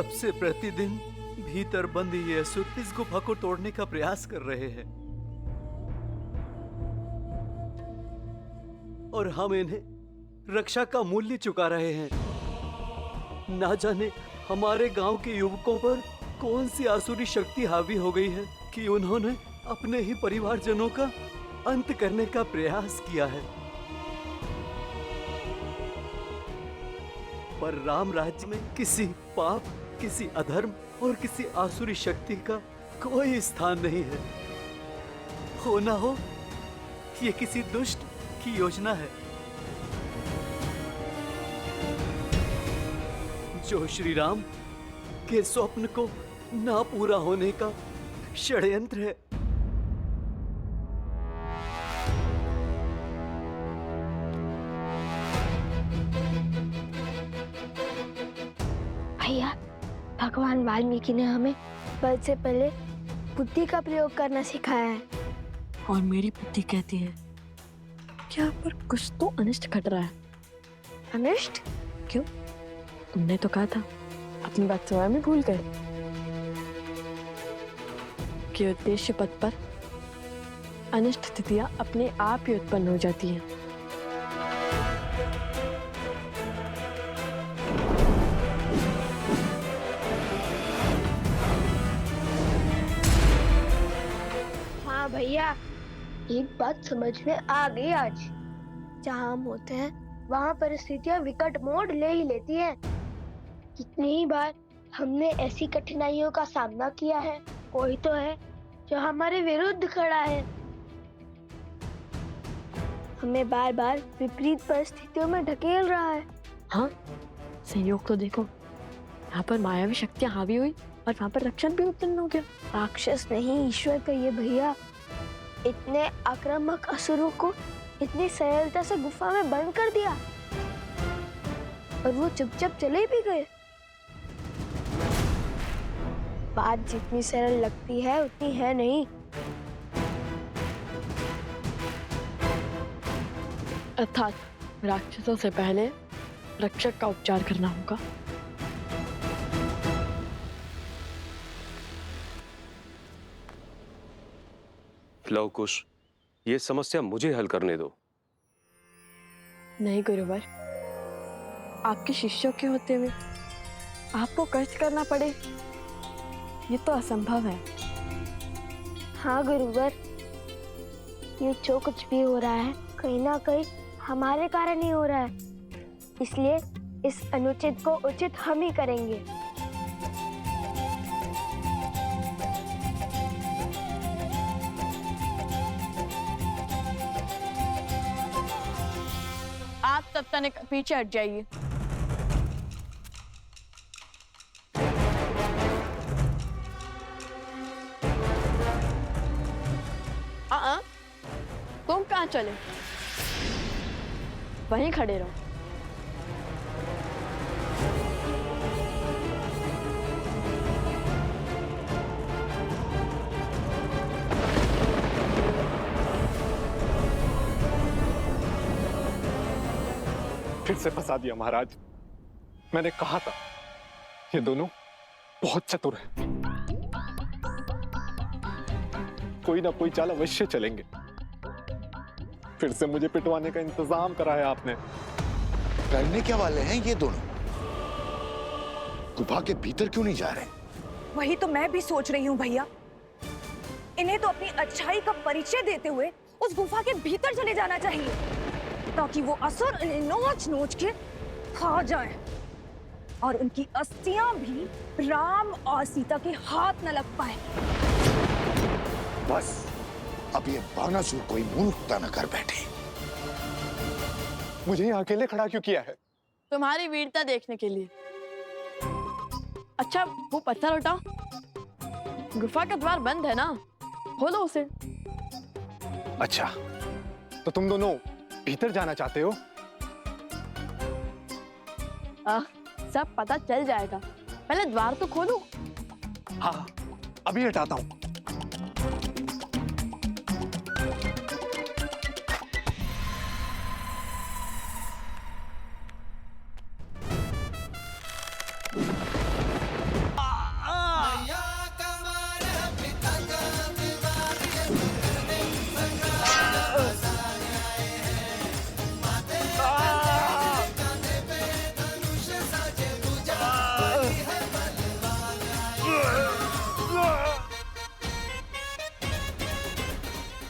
तब से प्रतिदिन भीतर बंद ये असुर इस गुफा को तोड़ने का प्रयास कर रहे हैं और हम इन्हें रक्षा का मूल्य चुका रहे हैं। ना जाने हमारे गांव के युवकों पर कौन सी आसुरी शक्ति हावी हो गई है कि उन्होंने अपने ही परिवारजनों का अंत करने का प्रयास किया है। पर राम राज्य में किसी पाप, किसी अधर्म और किसी आसुरी शक्ति का कोई स्थान नहीं है। हो ना हो ये किसी दुष्ट की योजना है जो श्री राम के स्वप्न को ना पूरा होने का षड्यंत्र है। भैया, भगवान वाल्मीकि ने हमें बल से पहले बुद्धि का प्रयोग करना सिखाया है। और मेरी बुद्धि कहती है कि यहाँ पर कुछ तो अनिष्ट घट रहा है। अनिष्ट? क्यों? तुमने तो कहा था, अपनी बात स्वयं में भूल गए कि उद्देश्य पथ पर अनिष्ट स्थितियां अपने आप ही उत्पन्न हो जाती हैं। हाँ भैया, एक बात समझ में आ गई आज। जहाँ हम होते हैं वहाँ परिस्थितियाँ विकट मोड़ ले ही लेती हैं। कितनी ही बार हमने ऐसी कठिनाइयों का सामना किया है। कोई तो है जो हमारे विरुद्ध खड़ा है, हमें बार बार विपरीत परिस्थितियों में ढकेल रहा है। हाँ, संयोग तो देखो, यहाँ पर मायावी शक्तियां हावी हुई और वहाँ पर रक्षण भी उत्पन्न हो गया। राक्षस नहीं, ईश्वर कहिए भैया। इतने आक्रामक असुरों को इतनी सरलता से गुफा में बंद कर दिया और वो चुपचाप चले भी गए। बात जितनी सरल लगती है उतनी है नहीं। अर्थात राक्षसों से पहले रक्षक का उपचार करना होगा। लव कुश, ये समस्या मुझे हल करने दो। नहीं गुरुवर, आपके शिष्यों के होते हुए आपको कष्ट करना पड़े, ये तो असंभव है। हाँ गुरुवर, ये जो कुछ भी हो रहा है कहीं ना कहीं हमारे कारण ही हो रहा है, इसलिए इस अनुचित को उचित हम ही करेंगे। आप तब तक पीछे हट जाइए। तुम कहाँ चले? वहीं खड़े रहो। फिर से फंसा दिया महाराज। मैंने कहा था ये दोनों बहुत चतुर हैं। कोई ना कोई चाल अवश्य चलेंगे। फिर से मुझे पिटवाने का इंतजाम कराया आपने। करने क्या वाले हैं ये दोनों? गुफा के भीतर क्यों नहीं जा रहे? वही तो मैं भी सोच रही हूँ भैया। इन्हें तो अपनी अच्छाई का परिचय देते हुए उस गुफा के भीतर चले जाना चाहिए, ताकि वो असुर इन्हें नोच नोच के खा जाए और उनकी अस्थियां भी राम और सीता के हाथ न लग पाए। बस अब ये बानासुर कोई मूर्खता न कर बैठे। मुझे यहाँ अकेले खड़ा क्यों किया है? तुम्हारी वीरता देखने के लिए। अच्छा, वो पत्थर उठाओ। गुफा का द्वार बंद है ना, खोलो उसे। अच्छा, तो तुम दोनों भीतर जाना चाहते हो? सब पता चल जाएगा, पहले द्वार तो खोलो। हाँ, अभी हटाता हूँ।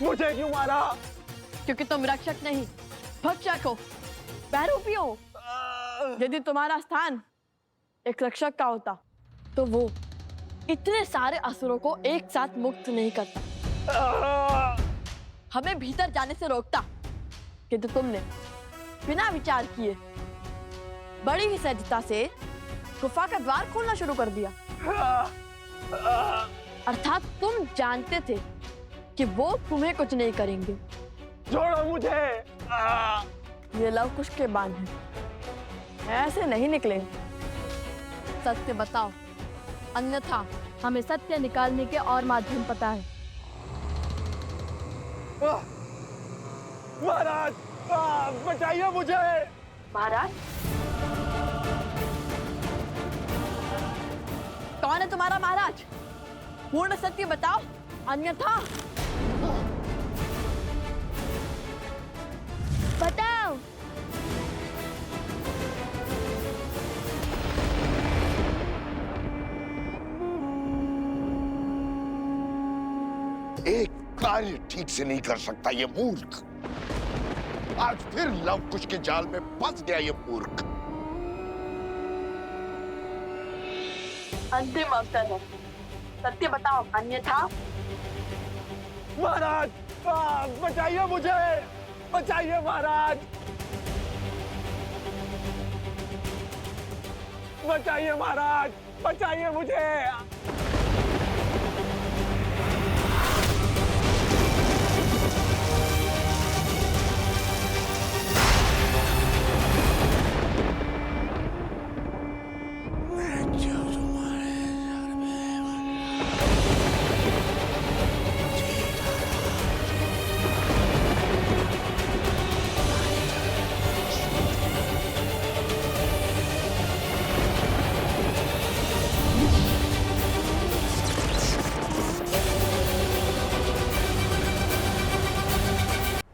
मुझे क्यों मारा? क्योंकि तुम रक्षक नहीं, भक्षक हो, बहरूपी हो। यदि तुम्हारा स्थान एक रक्षक का होता तो वो इतने सारे असुरों को एक साथ मुक्त नहीं करता, हमें भीतर जाने से रोकता। किंतु तुमने बिना विचार किए बड़ी ही सहजता से गुफा का द्वार खोलना शुरू कर दिया। अर्थात तुम जानते थे कि वो तुम्हें कुछ नहीं करेंगे। छोड़ो मुझे। ये लवकुश के बाण हैं, ऐसे नहीं निकलेंगे। सत्य बताओ, अन्यथा हमें सत्य निकालने के और माध्यम पता है। महाराज, बचाइए मुझे। महाराज, कौन है तुम्हारा महाराज? पूर्ण सत्य बताओ, अन्यथा। बताओ। एक कार्य ठीक से नहीं कर सकता ये मूर्ख। आज फिर लवकुश के जाल में फंस गया ये मूर्ख। अंतिम अवसर है, सत्य बताओ, अन्यथा। महाराज, बचाइए मुझे, बचाइए महाराज, बचाइए महाराज, बचाइए मुझे।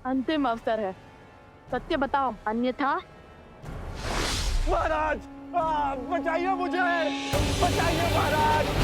अंतिम अवसर है, सत्य बताओ, अन्यथा। महाराज, बचाइए मुझे, बचाइए महाराज।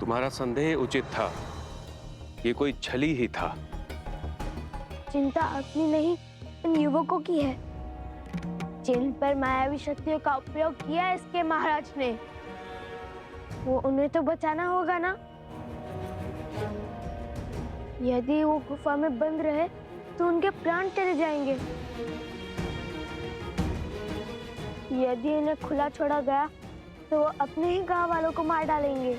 तुम्हारा संदेह उचित था, ये कोई छली ही था। चिंता अपनी नहीं, इन युवकों की है, जिन पर मायावी शक्तियों का उपयोग किया इसके महाराज ने। वो उन्हें तो बचाना होगा ना। यदि वो गुफा में बंद रहे तो उनके प्राण चले जाएंगे। यदि इन्हें खुला छोड़ा गया तो वो अपने ही गांव वालों को मार डालेंगे।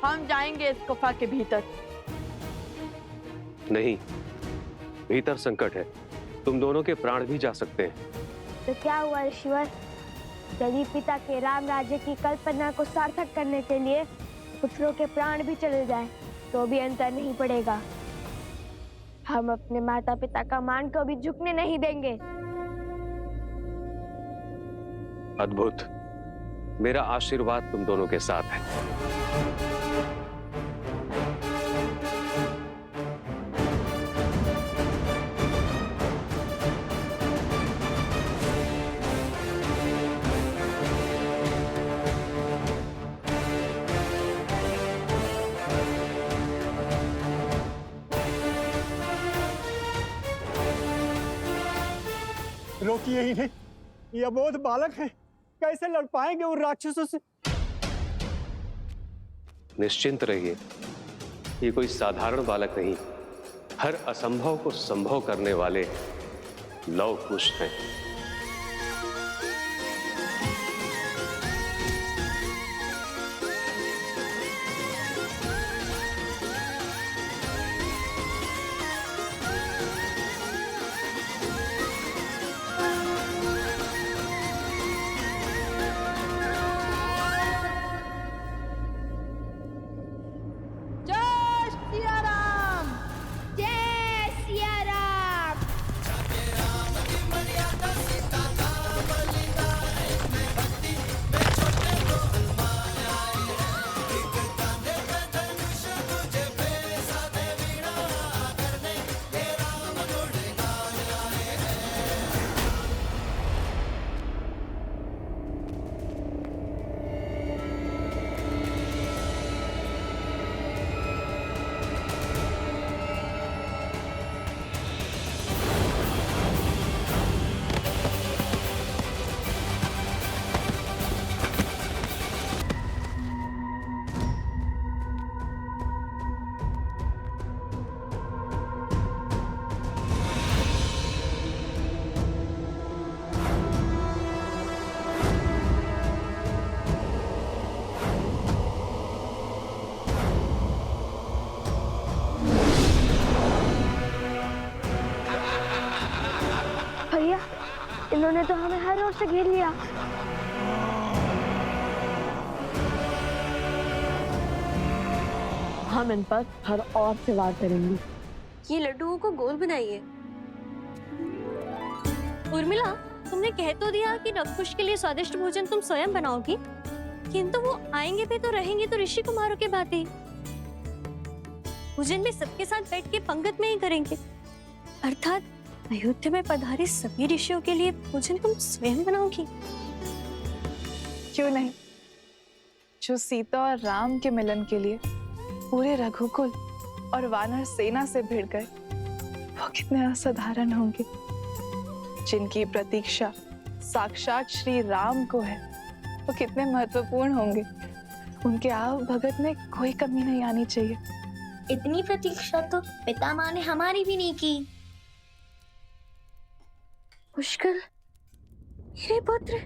हम जाएंगे इस गुफा के भीतर। नहीं, भीतर संकट है, तुम दोनों के प्राण भी जा सकते हैं। तो क्या हुआ ईश्वर, यदि पिता के राम राज्य की कल्पना को सार्थक करने के लिए पुत्रों के प्राण भी चले जाएं, तो भी अंतर नहीं पड़ेगा। हम अपने माता पिता का मान को भी झुकने नहीं देंगे। अद्भुत, मेरा आशीर्वाद तुम दोनों के साथ है। रोकिए ही नहीं, ये अबोध बालक है, कैसे लड़ पाएंगे उन राक्षसों से? निश्चिंत रहिए, ये कोई साधारण बालक नहीं, हर असंभव को संभव करने वाले लव कुश हैं। उन्होंने तो हमें हर ओर से घेर लिया। हम इन पर हर और से वार करेंगे। ये लड्डुओं को गोल बनाइए। उर्मिला, तुमने कह तो दिया कि नवकुश के लिए स्वादिष्ट भोजन तुम स्वयं बनाओगी, किंतु वो आएंगे भी तो रहेंगे तो ऋषि कुमारों के बातें। भोजन में सबके साथ बैठ के पंगत में ही करेंगे, अर्थात अयोध्या में पधारे सभी ऋषियों के लिए भोजन तुम स्वयं बनाओगी। क्यों नहीं? जो सीता और राम के मिलन के लिए पूरे रघुकुल और वानर सेना से भिड़ गए, वो कितने असाधारण होंगे। जिनकी प्रतीक्षा साक्षात श्री राम को है, वो कितने महत्वपूर्ण होंगे। उनके आव भगत में कोई कमी नहीं आनी चाहिए। इतनी प्रतीक्षा तो पितामह ने हमारी भी नहीं की। पुष्कर, मेरे पुत्र।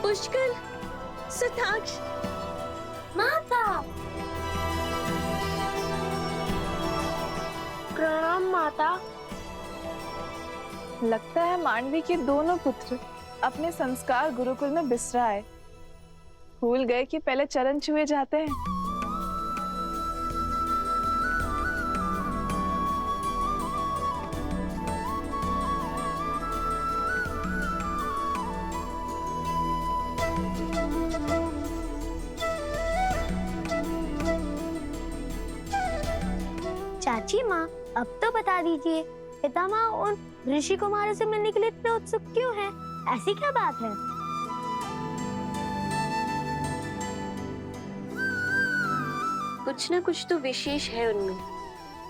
पुष्कर, सुताक्ष, माता। प्रणाम माता। लगता है मांडवी के दोनों पुत्र अपने संस्कार गुरुकुल में बिसरा आए। भूल गए कि पहले चरण छुए जाते हैं। चाची माँ, अब तो बता दीजिए, पितामह उन ऋषि कुमारों से मिलने के लिए इतने उत्सुक क्यों हैं? ऐसी क्या बात है? कुछ न कुछ तो विशेष है उनमें,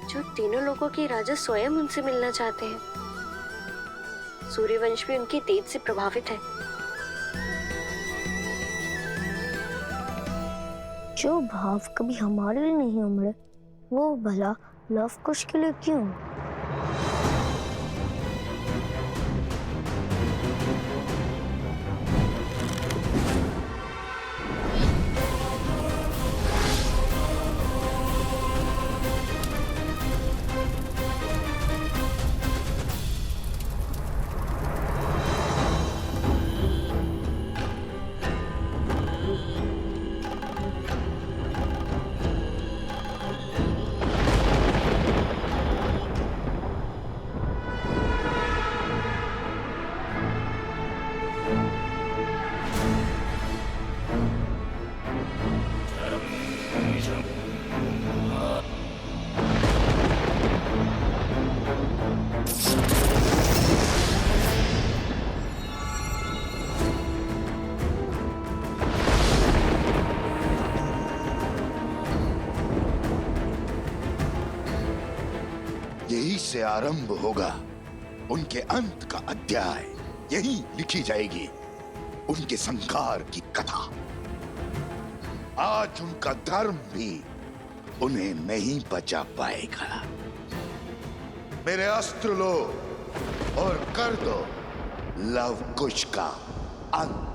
जो तीनों लोगों के राजा स्वयं उनसे मिलना चाहते हैं। सूर्यवंश भी उनके तेज से प्रभावित है। जो भाव कभी हमारे लिए नहीं उमड़े, वो भला लव कुश के लिए क्यों? यही से आरंभ होगा उनके अंत का अध्याय। यही लिखी जाएगी उनके संहार की कथा। आज उनका धर्म भी उन्हें नहीं बचा पाएगा। मेरे अस्त्र लो और कर दो लव कुश का अंत।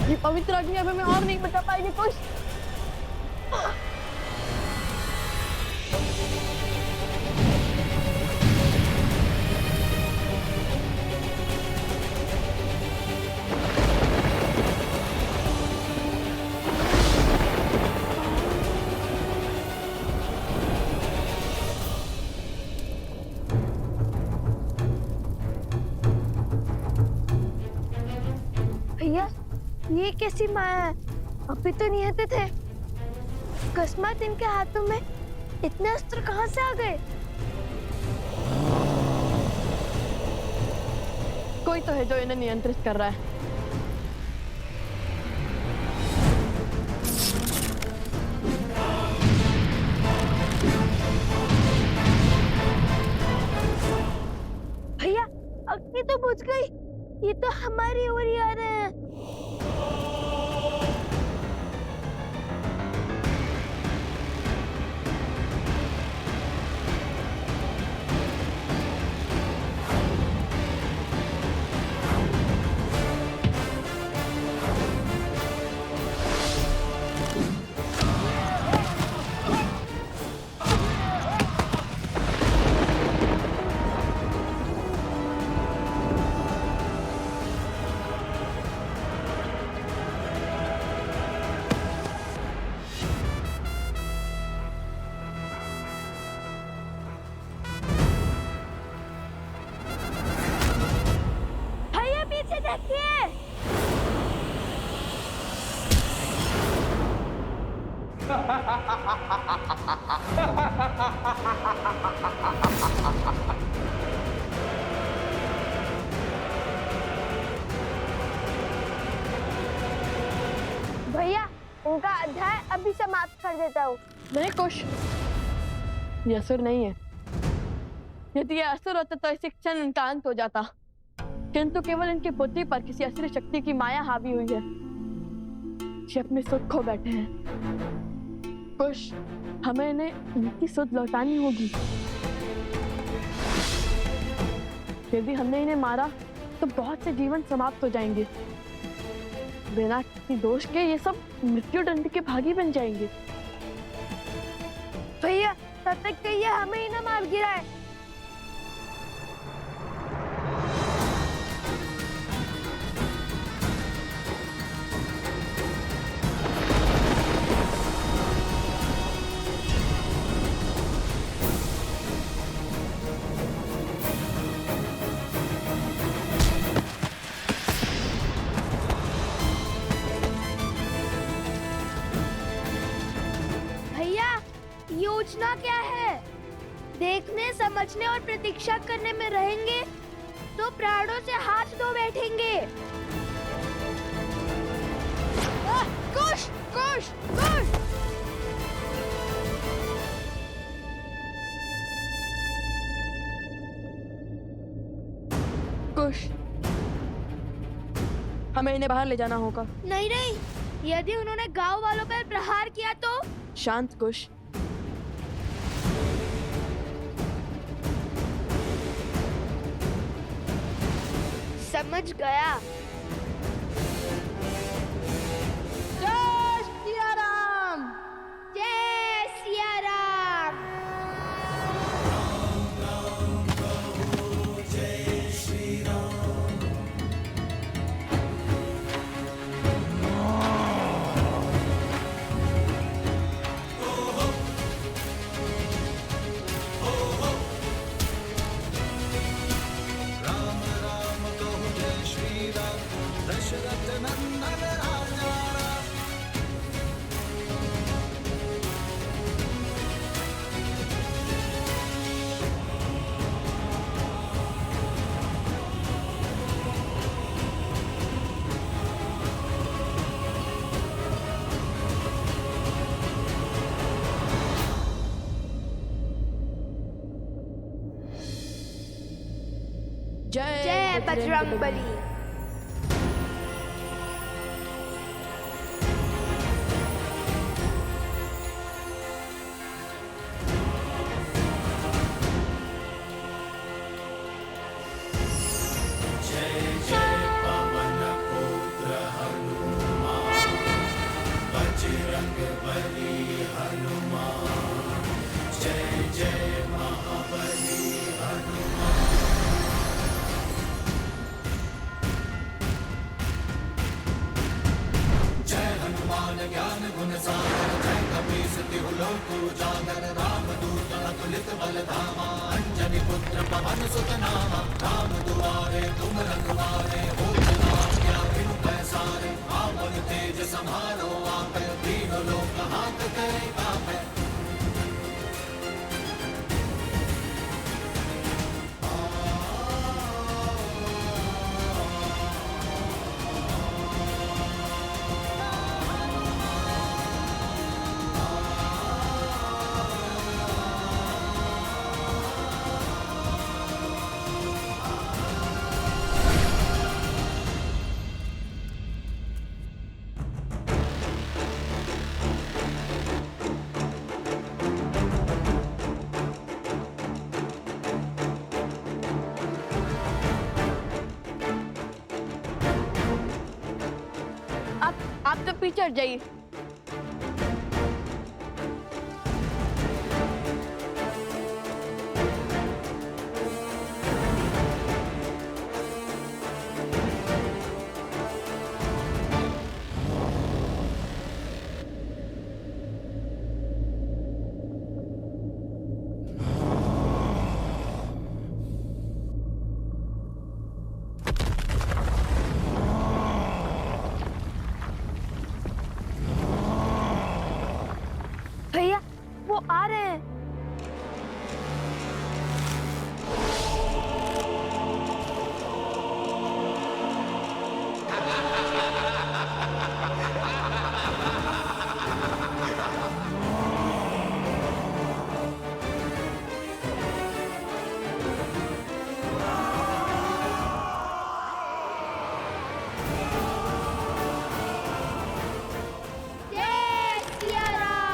ये पवित्र अग्नि अब हमें और नहीं बचा पाएगी कुछ। भैया, ये कैसी माया है? अभी तो निहत्थे थे। अकस्मात इनके हाथों में इतने अस्त्र कहाँ से आ गए? कोई तो है जो इन्हें नियंत्रित कर रहा है। भैया, अग्नि तो बुझ गई। ये तो हमारी ओर ही आ रहे हैं। भैया पीछे देखिए। भैया, उनका अध्याय अभी समाप्त कर देता हूँ। नहीं कुश, ये असुर नहीं है। यदि ये असुर होता तो इसी क्षण इनका अंत हो जाता, किंतु केवल इनकी बुद्धि पर किसी असुरी शक्ति की माया हावी हुई है। ये अपने सुख खो बैठे हैं। कुश, हमें इन्हें इनकी सुध लौटानी होगी। यदि हमने इन्हें मारा तो बहुत से जीवन समाप्त हो जाएंगे। बिना किसी दोष के ये सब मृत्यु दंड के भागी बन जाएंगे। भैया, तब तक तो ये हमें ही ना मार गिराए। भैया, योजना क्या है? देखने, समझने और प्रतीक्षा करने में रहेंगे तो प्राणों से हाथ धो बैठेंगे। कुश, कुश, कुश। कुश, हमें इन्हें बाहर ले जाना होगा। नहीं नहीं, यदि उन्होंने गांव वालों पर प्रहार किया तो? शांत कुश। समझ गया। जय सिया राम। जय सिया राम। जय बजरंगबली। पीछे जाइए। भैया वो आ रहे हैं। जय सिया राम।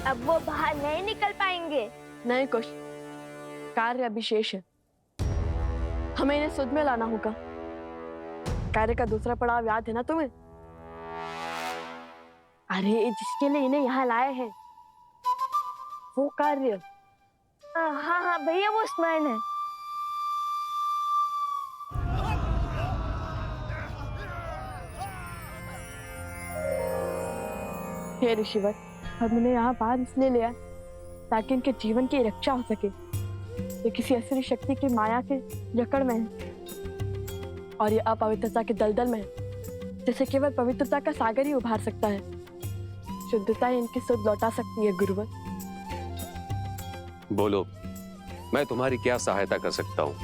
अब वो बाहर नहीं निकल पाएंगे। नहीं कुछ कार्य अभिशेष है, हमें इन्हें सुध में लाना होगा। कार्य का दूसरा पड़ाव याद है ना तुम्हें? अरे जिसके लिए इन्हें यहाँ लाए हैं वो कार्य। हाँ हाँ भैया वो स्मरण है। हे ऋषिवर, हम इन्हें यहाँ बाहर इसलिए लिया ताकि इनके जीवन की रक्षा हो सके। ये किसी असुरी शक्ति की माया के जकड़ में है और ये अपवित्रता के दलदल में है, जिसे केवल पवित्रता का सागर ही उभार सकता है। शुद्धता ही इनकी सुध लौटा सकती है गुरुवर। बोलो, मैं तुम्हारी क्या सहायता कर सकता हूँ?